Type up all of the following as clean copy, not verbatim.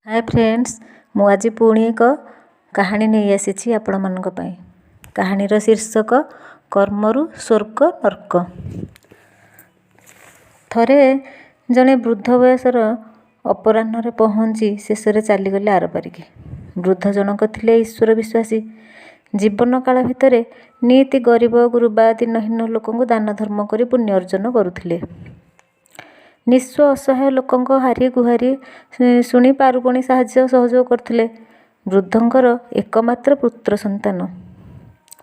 Hi friends, मु आज पुणी एक कहानी नहीं आसी आपण मानक पई। कहानीर शीर्षक कर्मरु स्वर्ग नर्क। थरे जड़े वृद्ध बयसर अपराह्न पहुँची शेष चलीगले आरपारिकी। वृद्ध जनक थिले ईश्वर विश्वासी। जीवन काल भितर नीति गरीब गुरुबा दिनहीन लोक दान धर्म कर पुण्य अर्जन करुथिले। निस्व असहाय लोकंक हारी गुहारी शुणी पारुपणी साहाय्य सहयोग करथिले। वृद्धंकर एकमात्र पुत्र संतान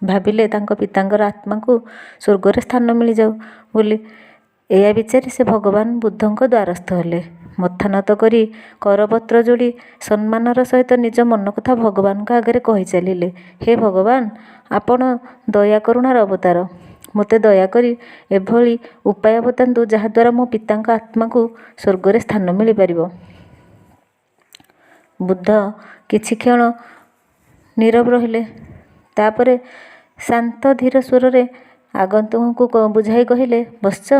भाविले तांको पितांकर आत्मा को स्वर्ग स्थान मिल जाऊ बोली। एया विचारी से भगवान बुद्धंक द्वारस्थ हेले। मथा नत करी करपत्र जोड़ी सम्मानर सहित निज मन कथा भगवान का आगे कही चलिले। हे भगवान, आपण दया करुणार अवतार, मते दयाकरी एभली उपाय बतातु जहाद्वारा मो पितांका आत्मा को स्वर्ग स्थान मिल पारिबो। बुद्ध किछि क्षण नीरव रहिले। तापरे शांत धीर स्वर रे आगंतुक को बुझाई कहिले, बस्च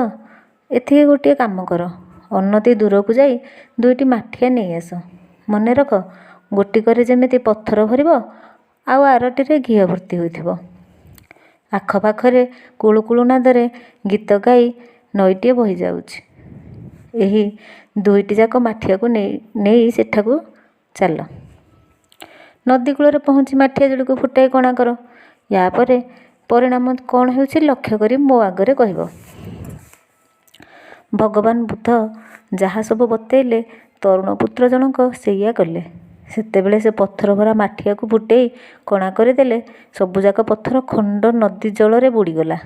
एथि गोटे काम कर, अन्नति दूर को जाई दुईटी माठिया नहीं आस। मने रख, गोटी करे जेमिति पत्थर भरिबो आउ आरटी रे घी भर्ती होइथिबो। आखपाखरे कुळुकुळु नादरे गीत गाई नईटे बही जाउछि। एही दुईटी जाक माठिया को नहीं सेठाकू चल। नदी कूल पहुँची माठिया जोड़ी को फुटाई कणा कर। या परे परिणाम कौन होउछि लक्ष्य करी मो आगरे कहब। भगवान बुद्ध जहाँ सब बतैले तरुण पुत्र जनक सेया कले। सेतेबेले से पत्थर भरा माठिया को फुटेई कणा करदेले। सबुजाक पत्थर खंड नदी जल रे बुड़ीगला।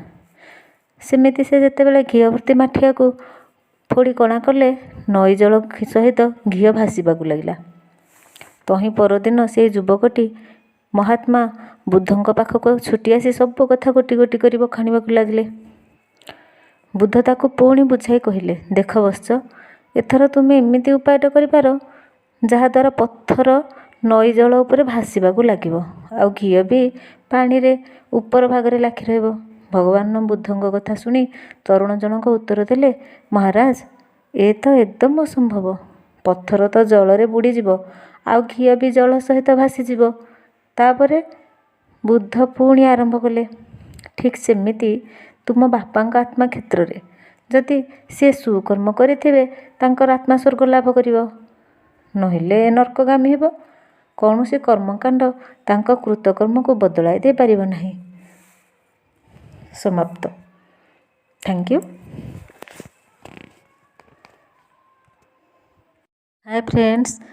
सेमिति से जेतेबेले घी भर्ती माठिया को फोड़ी कणा कले, नई जल सहित घी भासीबाकू लगिला। तही परदिन से युवकटी महात्मा बुद्धंक पाखक छुटी आसी सब कथा गोटी गोटी कर बखाणीबाकू लगिले। बुद्ध ताकू पुणी बुझाई कहिले, देख बस्च, एथर तुमे एमिति उपायटा करिपार जहाद्वारा पत्थर नई जल उपर भासीबाकू लागिबो आ घी भी पानी रे ऊपर भागरे लाखी रहइबो। भगवान बुद्धंक कथा शुणी तरुण जनक उत्तर देले, महाराज, ए तो एकदम असंभव। पत्थर तो जल रे बुड़ी जीवो आ घी भी जल सहित भासी जीवो। तापरे बुद्ध पुणी आरंभ कले, ठीक सेमिति तुम बापांक आत्मा क्षेत्र रे जदि सी सुकर्म करिथिबे तांकर आत्मा स्वर्ग लाभ करिवो, नहिले नर्कगामी हेबो। कौनसी कर्मकांड तांका कृतकर्म को बदलाई दे पारिबो नाही। समाप्त। Thank you. Hi friends,